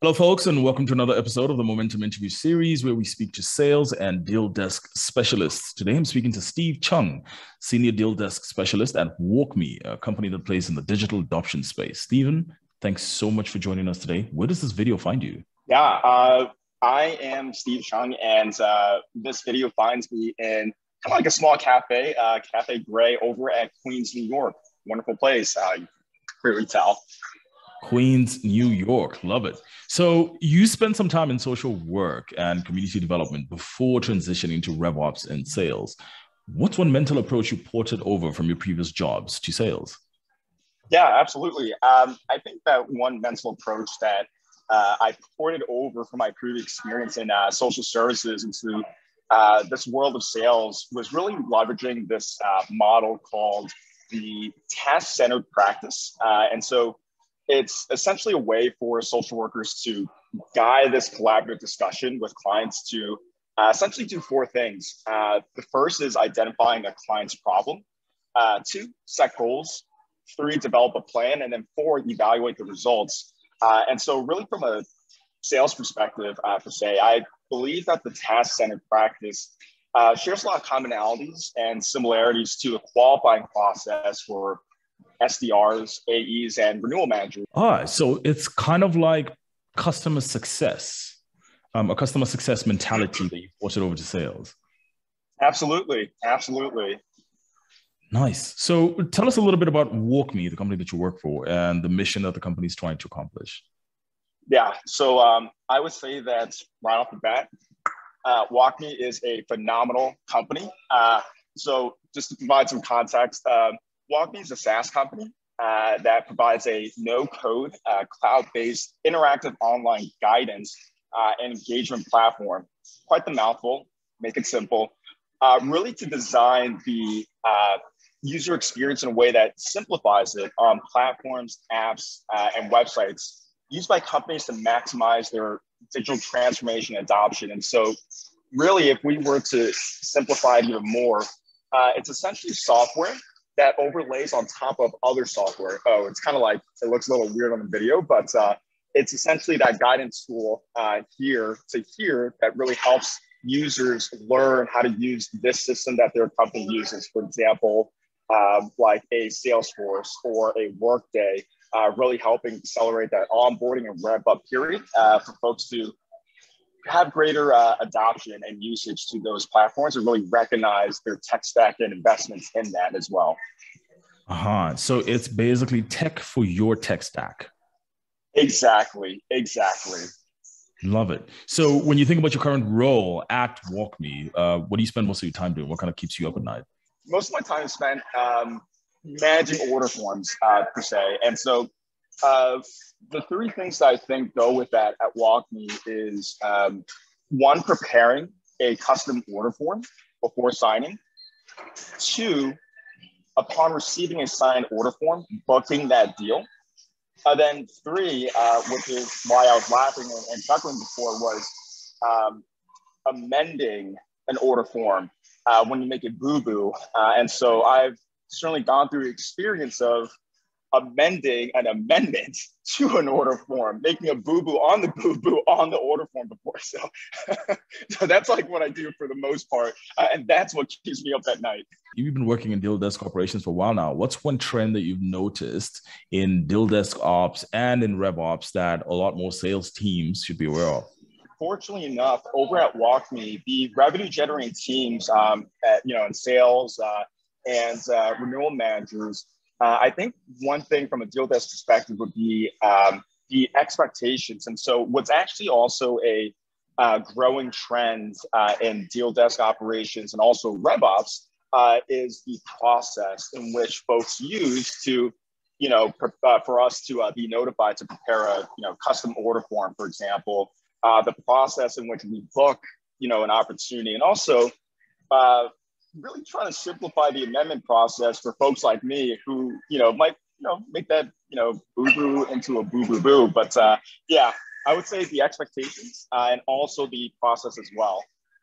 Hello, folks, and welcome to another episode of the Momentum Interview Series where we speak to sales and deal desk specialists. Today, I'm speaking to Steve Chung, Senior Deal Desk Specialist at WalkMe, a company that plays in the digital adoption space. Stephen, thanks so much for joining us today. Where does this video find you? I am Steve Chung, and this video finds me in kind of like a small cafe, Cafe Gray over at Queens, New York. Wonderful place. Great retail. Queens, New York. Love it. So you spent some time in social work and community development before transitioning to RevOps and sales. What's one mental approach you ported over from your previous jobs to sales? Yeah, absolutely. I think that one mental approach that I ported over from my previous experience in social services into this world of sales was really leveraging this model called the task-centered practice. And so it's essentially a way for social workers to guide this collaborative discussion with clients to essentially do four things. The first is identifying a client's problem. Two, set goals. Three, develop a plan. And then four, evaluate the results. And so really from a sales perspective, per se, I believe that the task-centered practice shares a lot of commonalities and similarities to a qualifying process for SDRs, AEs, and renewal managers. So it's kind of like customer success, a customer success mentality that you ported over to sales. Absolutely. Absolutely. Nice. So tell us a little bit about WalkMe, the company that you work for, and the mission that the company is trying to accomplish. Yeah. So I would say that right off the bat, WalkMe is a phenomenal company. So just to provide some context, WalkMe is a SaaS company that provides a no-code, cloud-based, interactive online guidance and engagement platform. Quite the mouthful, make it simple. Really to design the user experience in a way that simplifies it on platforms, apps, and websites used by companies to maximize their digital transformation adoption. And so really, if we were to simplify it even more, it's essentially software that overlays on top of other software. It's kind of like, it looks a little weird on the video, but it's essentially that guidance tool here to here that really helps users learn how to use this system that their company uses. For example, like a Salesforce or a Workday, really helping accelerate that onboarding and ramp up period for folks to have greater adoption and usage to those platforms and really recognize their tech stack and investments in that as well. So it's basically tech for your tech stack. Exactly. Love it. So when you think about your current role at WalkMe, what do you spend most of your time doing? What kind of keeps you up at night? Most of my time is spent managing order forms per se. And so the three things that I think go with that at WalkMe is one, preparing a custom order form before signing. Two, upon receiving a signed order form, booking that deal. Then three, which is why I was laughing and chuckling before, was amending an order form when you make a boo-boo. And so I've certainly gone through the experience of amending an amendment to an order form, making a boo-boo on the order form before. So that's like what I do for the most part. And that's what keeps me up at night. You've been working in deal desk operations for a while now. What's one trend that you've noticed in deal desk ops and in RevOps that a lot more sales teams should be aware of? Fortunately enough, over at WalkMe, the revenue generating teams, in sales and renewal managers, I think one thing from a deal desk perspective would be the expectations. And so what's actually also a growing trend in deal desk operations and also RevOps is the process in which folks use to, for us to be notified to prepare a, custom order form, for example, the process in which we book, an opportunity, and also really trying to simplify the amendment process for folks like me who, might, make that, boo-boo into a boo-boo-boo. But yeah, I would say the expectations and also the process as well.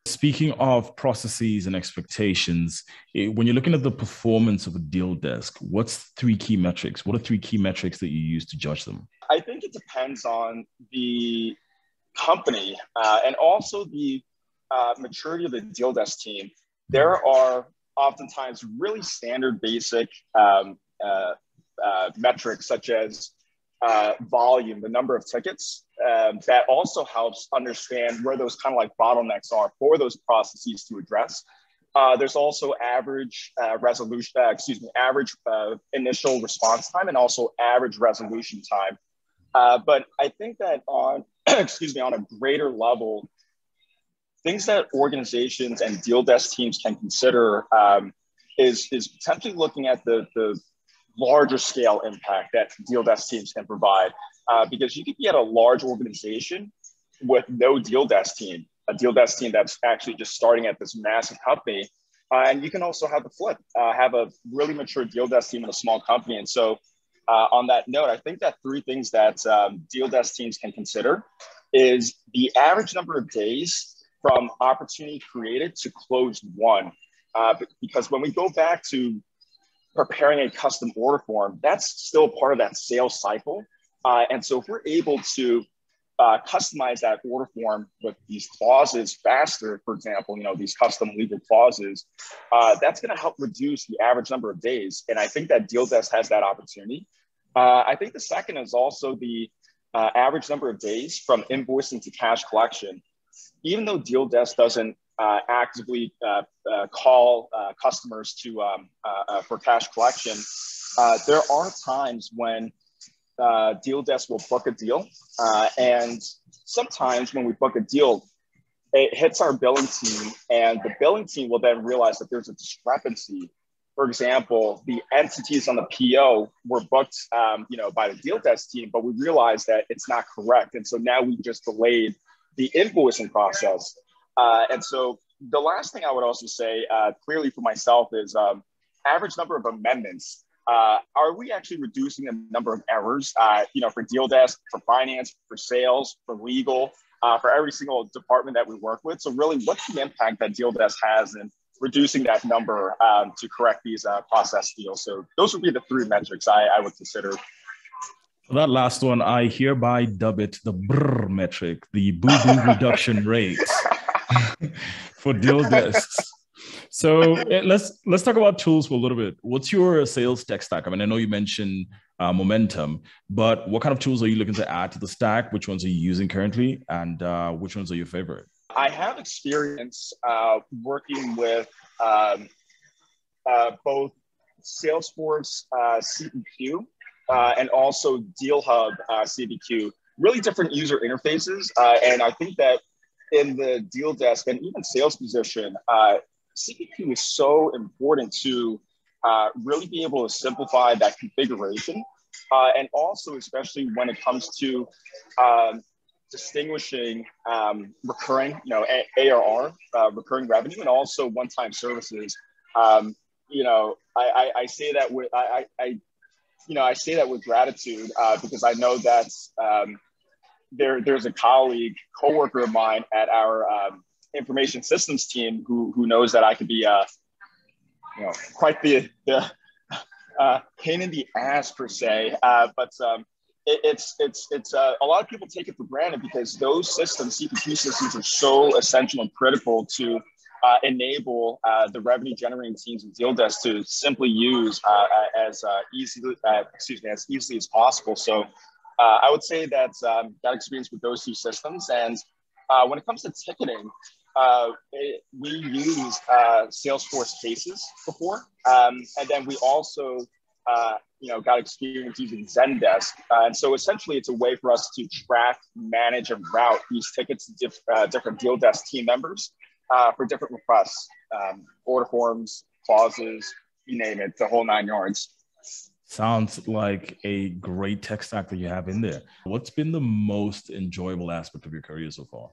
Speaking of processes and expectations, when you're looking at the performance of a deal desk, what's three key metrics? What are three key metrics that you use to judge them? I think it depends on the company and also the maturity of the deal desk team. There are oftentimes really standard basic metrics such as volume, the number of tickets, that also helps understand where those kind of like bottlenecks are for those processes to address. There's also average average initial response time and also average resolution time. But I think that on, on a greater level, things that organizations and deal desk teams can consider is potentially looking at the larger scale impact that deal desk teams can provide. Because you could be at a large organization with no deal desk team, a deal desk team that's actually just starting at this massive company. And you can also have the flip, have a really mature deal desk team in a small company. And so on that note, I think that three things that deal desk teams can consider is the average number of days from opportunity created to close one. Because when we go back to preparing a custom order form, that's still part of that sales cycle. And so if we're able to customize that order form with these clauses faster, for example, these custom legal clauses, that's going to help reduce the average number of days. And I think that Deal Desk has that opportunity. I think the second is also the average number of days from invoicing to cash collection. Even though Deal Desk doesn't actively call customers to for cash collection, there are times when Deal Desk will book a deal, and sometimes when we book a deal, it hits our billing team, and the billing team will then realize that there's a discrepancy. For example, the entities on the PO were booked, by the Deal Desk team, but we realized that it's not correct, and so now we just delayed the invoicing process. And so the last thing I would also say, clearly for myself, is average number of amendments. Are we actually reducing the number of errors, for Deal Desk, for finance, for sales, for legal, for every single department that we work with? So really, what's the impact that Deal Desk has in reducing that number to correct these process deals? So those would be the three metrics I would consider. For that last one, I hereby dub it the BRRR metric, the boo-boo reduction rate for deal desks. So let's talk about tools for a little bit. What's your sales tech stack? I mean, I know you mentioned Momentum, but what kind of tools are you looking to add to the stack? Which ones are you using currently, and which ones are your favorite? I have experience working with both Salesforce CPQ and also Deal Hub CPQ, really different user interfaces. And I think that in the Deal Desk and even sales position, CPQ is so important to really be able to simplify that configuration. And also, especially when it comes to distinguishing recurring, ARR, recurring revenue, and also one-time services. I say that with I say that with gratitude because I know that there's a coworker of mine at our information systems team who knows that I could be quite the pain in the ass per se, but it's a lot of people take it for granted because those systems, CPQ systems, are so essential and critical to enable the revenue generating teams and Deal Desk to simply use as easily as possible. So I would say that that experience with those two systems. And when it comes to ticketing, we used Salesforce Cases before, and then we also got experience using Zendesk. And so essentially it's a way for us to track, manage, and route these tickets to different Deal Desk team members for different requests, order forms, clauses, you name it, the whole 9 yards. Sounds like a great tech stack that you have in there. What's been the most enjoyable aspect of your career so far?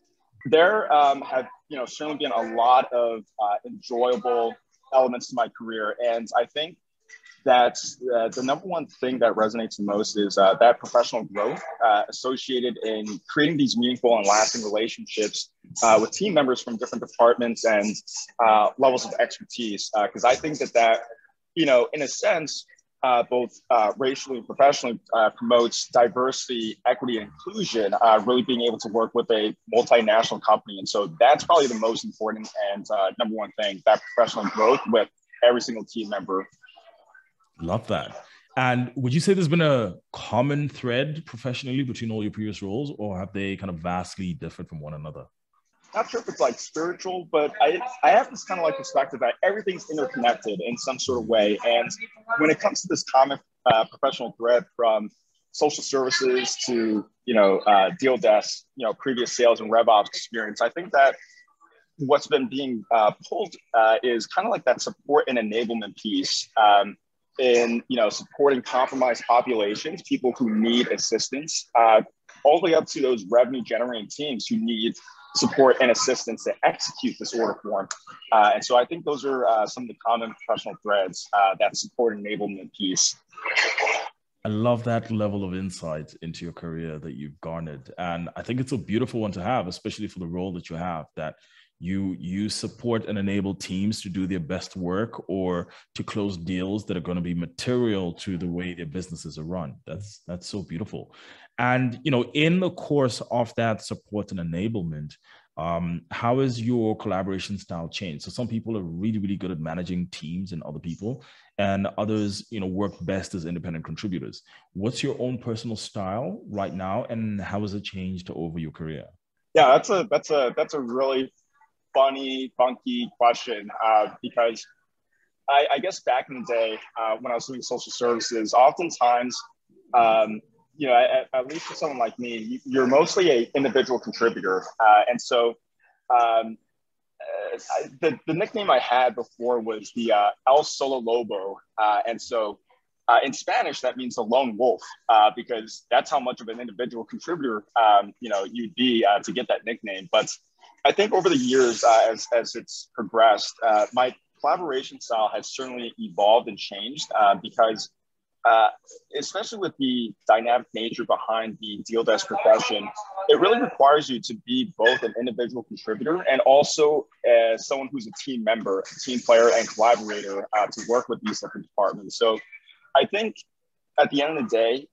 There have certainly been a lot of enjoyable elements to my career. And I think that the number one thing that resonates the most is that professional growth associated in creating these meaningful and lasting relationships with team members from different departments and levels of expertise. Because I think that in a sense, both racially and professionally promotes diversity, equity, and inclusion, really being able to work with a multinational company. And so that's probably the most important and number one thing, that professional growth with every single team member. Love that. And would you say there's been a common thread professionally between all your previous roles, or have they kind of vastly differed from one another? Not sure if it's like spiritual, but I have this kind of like perspective that everything's interconnected in some sort of way. And when it comes to this common professional thread from social services to, Deal Desk, previous sales and rev ops experience, I think that what's been being pulled is kind of like that support and enablement piece in, supporting compromised populations, people who need assistance, all the way up to those revenue generating teams who need support and assistance to execute this order form. And so I think those are some of the common professional threads, that support enablement piece. I love that level of insight into your career that you've garnered. And I think it's a beautiful one to have, especially for the role that you have, that you support and enable teams to do their best work or to close deals that are going to be material to the way their businesses are run. That's so beautiful. And, in the course of that support and enablement, how has your collaboration style changed? So some people are really, really good at managing teams and other people, and others, work best as independent contributors. What's your own personal style right now, and how has it changed over your career? Yeah, that's a really funny, funky question, because I guess back in the day when I was doing social services, oftentimes, at least for someone like me, you're mostly an individual contributor. And so the nickname I had before was the El Solo Lobo. And so in Spanish, that means the lone wolf, because that's how much of an individual contributor, you'd be to get that nickname. But I think over the years, as it's progressed, my collaboration style has certainly evolved and changed because especially with the dynamic nature behind the deal desk profession, it really requires you to be both an individual contributor and also someone who's a team member, team player, and collaborator to work with these different departments. So I think at the end of the day,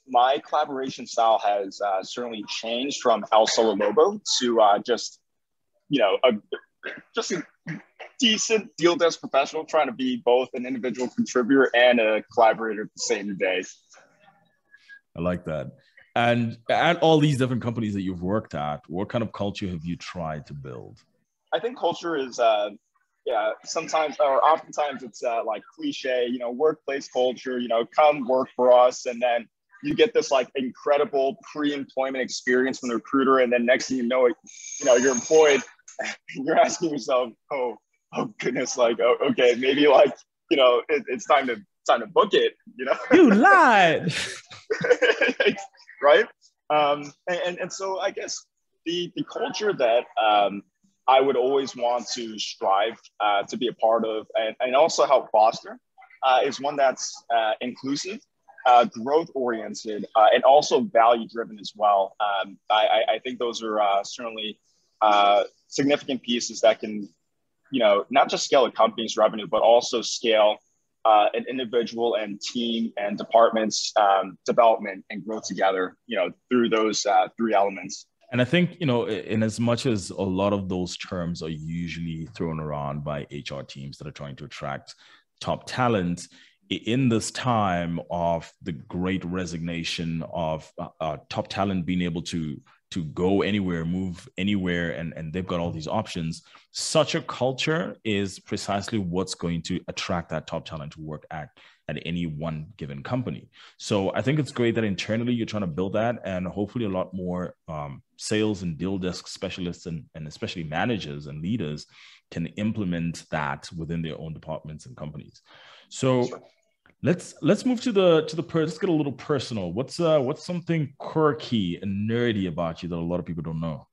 my collaboration style has certainly changed from El Solo Lobo to just a decent deal desk professional trying to be both an individual contributor and a collaborator at the same day. I like that. And at all these different companies that you've worked at, what kind of culture have you tried to build? I think culture is, sometimes or oftentimes it's like cliche, workplace culture, come work for us. And then you get this like incredible pre-employment experience from the recruiter. And then next thing you know, you're employed. You're asking yourself, oh goodness, like, okay, maybe like, it's time to book it, You lied. Right. And so I guess the culture that I would always want to strive to be a part of and also help foster is one that's inclusive, growth oriented, and also value driven as well. I think those are certainly significant pieces that can, not just scale a company's revenue, but also scale an individual and team and departments development and growth together, through those three elements. And I think, in as much as a lot of those terms are usually thrown around by HR teams that are trying to attract top talent, in this time of the great resignation of top talent being able to go anywhere, move anywhere, and they've got all these options, such a culture is precisely what's going to attract that top talent to work at any one given company. So I think it's great that internally you're trying to build that, and hopefully a lot more sales and deal desk specialists and especially managers and leaders can implement that within their own departments and companies. So let's move to let's get a little personal. What's something quirky and nerdy about you that a lot of people don't know?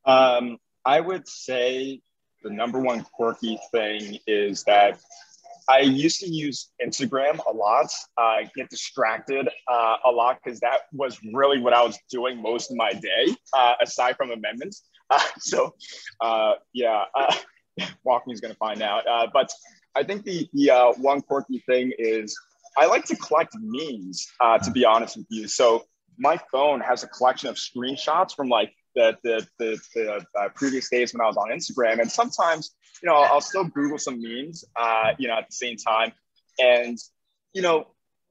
I would say the number one quirky thing is that I used to use Instagram a lot. I get distracted a lot because that was really what I was doing most of my day, aside from amendments. WalkMe is going to find out. But I think the one quirky thing is I like to collect memes, to be honest with you. So my phone has a collection of screenshots from like the previous days when I was on Instagram. And sometimes, I'll still Google some memes, at the same time. And,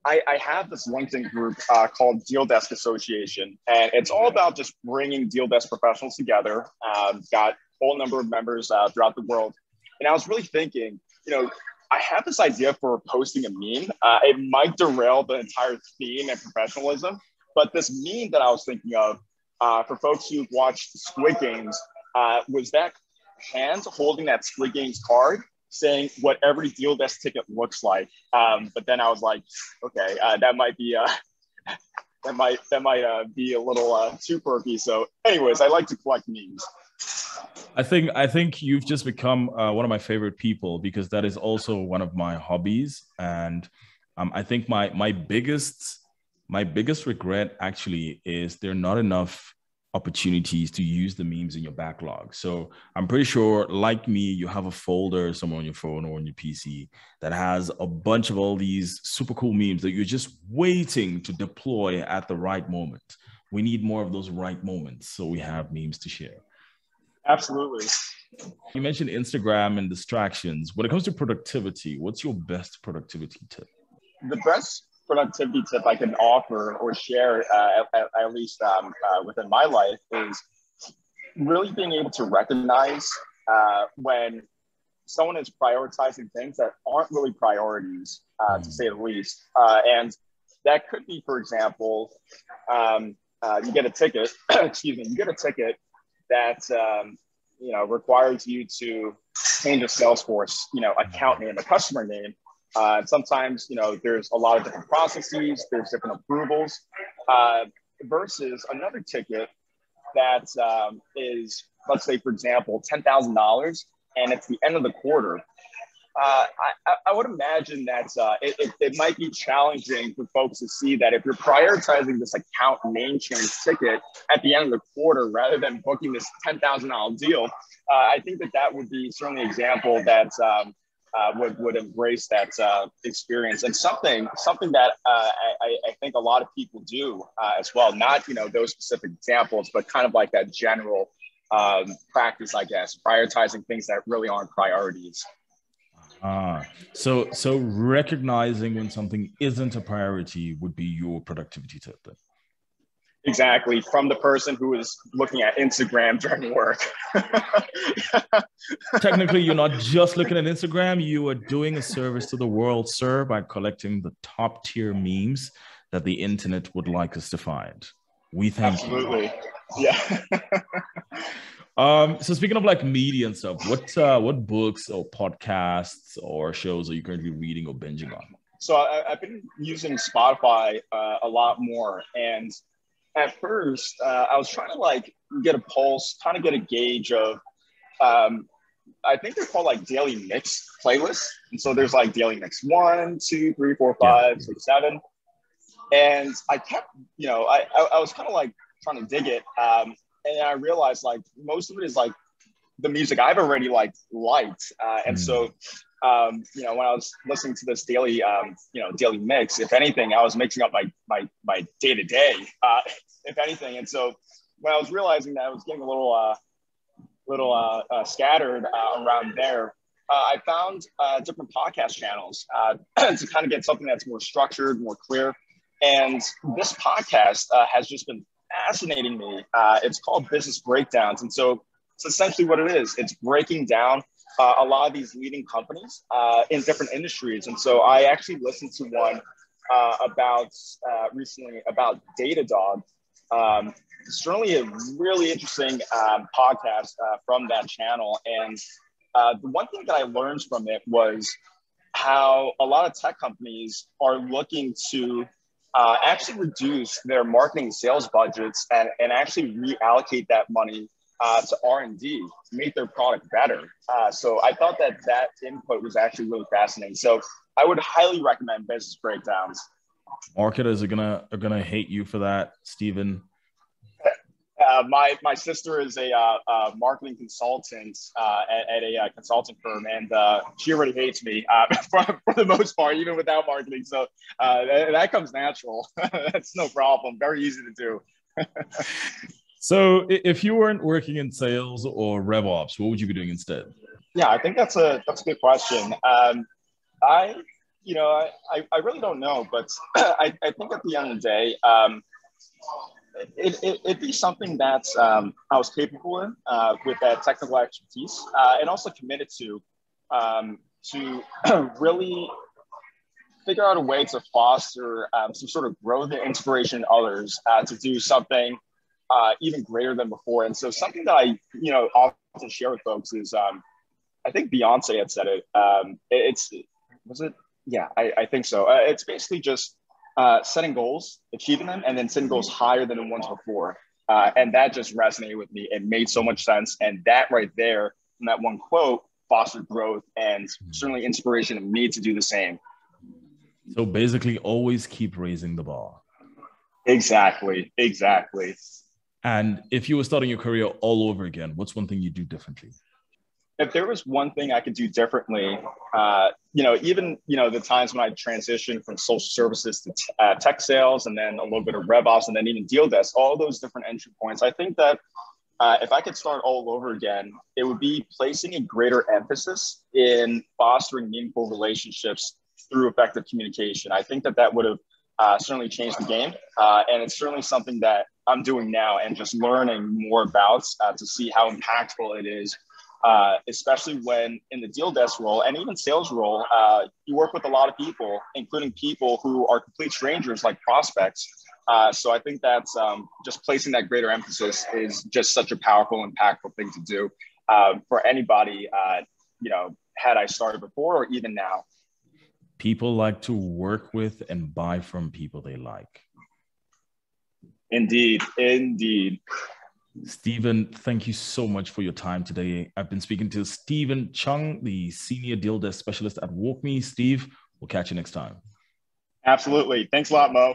I have this LinkedIn group called Deal Desk Association, and it's all about just bringing deal desk professionals together. Got a whole number of members throughout the world. And I was really thinking, I have this idea for posting a meme. It might derail the entire theme and professionalism, but this meme that I was thinking of for folks who've watched Squid Games was that hand holding that Squid Games card saying what every deal desk ticket looks like. But then I was like, okay, that might be be a little too quirky. So anyways, I like to collect memes. I think you've just become one of my favorite people, because that is also one of my hobbies. And I think my biggest regret actually is there are not enough opportunities to use the memes in your backlog. So I'm pretty sure, like me, you have a folder somewhere on your phone or on your PC that has a bunch of all these super cool memes that you're just waiting to deploy at the right moment. We need more of those right moments, so we have memes to share. Absolutely. You mentioned Instagram and distractions. When it comes to productivity, what's your best productivity tip? The best productivity tip I can offer or share, at least within my life, is really being able to recognize when someone is prioritizing things that aren't really priorities, to say the least. And that could be, for example, you get a ticket, you get a ticket that requires you to change a Salesforce, account name, a customer name. And sometimes, there's a lot of different processes, there's different approvals, versus another ticket that is, let's say, for example, $10,000, and it's the end of the quarter. I would imagine that it might be challenging for folks to see that if you're prioritizing this account name change ticket at the end of the quarter rather than booking this $10,000 deal, I think that would be certainly an example that would embrace that experience, and something that I think a lot of people do as well. Not those specific examples, but kind of like that general practice, I guess, prioritizing things that really aren't priorities. So recognizing when something isn't a priority would be your productivity tip then. Exactly, from the person who is looking at Instagram during work. Technically, you're not just looking at Instagram, you are doing a service to the world, sir, by collecting the top tier memes that the internet would like us to find. We thank you. Absolutely. Yeah. So speaking of like media and stuff, what books or podcasts or shows are you currently reading or binging on? So I've been using Spotify a lot more, and at first, I was trying to like get a pulse, kind of get a gauge of, I think they're called like daily mix playlists. And so there's like daily mix 1, 2, 3, 4, 5, 6, 7. And I kept, I was kind of like trying to dig it. And I realized like most of it is like the music I've already liked. And so, when I was listening to this daily, daily mix, if anything, I was mixing up my day to day, if anything. And so when I was realizing that I was getting a little scattered around there, I found different podcast channels to kind of get something that's more structured, more clear. And this podcast has just been fascinating me. It's called Business Breakdowns. And so it's essentially what it is. It's breaking down a lot of these leading companies in different industries. And so I actually listened to one recently about Datadog. Certainly a really interesting podcast from that channel. And the one thing that I learned from it was how a lot of tech companies are looking to actually reduce their marketing sales budgets and actually reallocate that money to R&D to make their product better. So I thought that input was actually really fascinating. So I would highly recommend Business Breakdowns. Marketers are gonna hate you for that, Stephen. My sister is a marketing consultant at a consulting firm, and she already hates me for the most part, even without marketing. So that comes natural. That's no problem. Very easy to do. So if you weren't working in sales or rev ops, what would you be doing instead? Yeah, I think that's a good question. I I really don't know, but I think at the end of the day, it'd be something that I was capable in with that technical expertise and also committed to really figure out a way to foster some sort of growth and inspiration in others to do something even greater than before. And so something that I, often share with folks is I think Beyonce had said it. Was it? Yeah, I think so. It's basically just setting goals, achieving them, and then setting goals higher than the ones before. And that just resonated with me. It made so much sense. And that right there, from that one quote, fostered growth and certainly inspiration in me to do the same. So basically, always keep raising the bar. Exactly. And if you were starting your career all over again, what's one thing you do differently? If there was one thing I could do differently, even the times when I transitioned from social services to tech sales, and then a little bit of rev ops, and then even deal desk, all those different entry points, I think that if I could start all over again, it would be placing a greater emphasis in fostering meaningful relationships through effective communication. I think that would have certainly changed the game, and it's certainly something that I'm doing now and just learning more about to see how impactful it is. Especially when in the deal desk role and even sales role, you work with a lot of people, including people who are complete strangers like prospects. So I think that's just placing that greater emphasis is just such a powerful, impactful thing to do for anybody, had I started before or even now. People like to work with and buy from people they like. Indeed. Stephen, thank you so much for your time today. I've been speaking to Stephen Chung, the Senior Deal Desk Specialist at WalkMe. Steve, we'll catch you next time. Absolutely. Thanks a lot, Mo.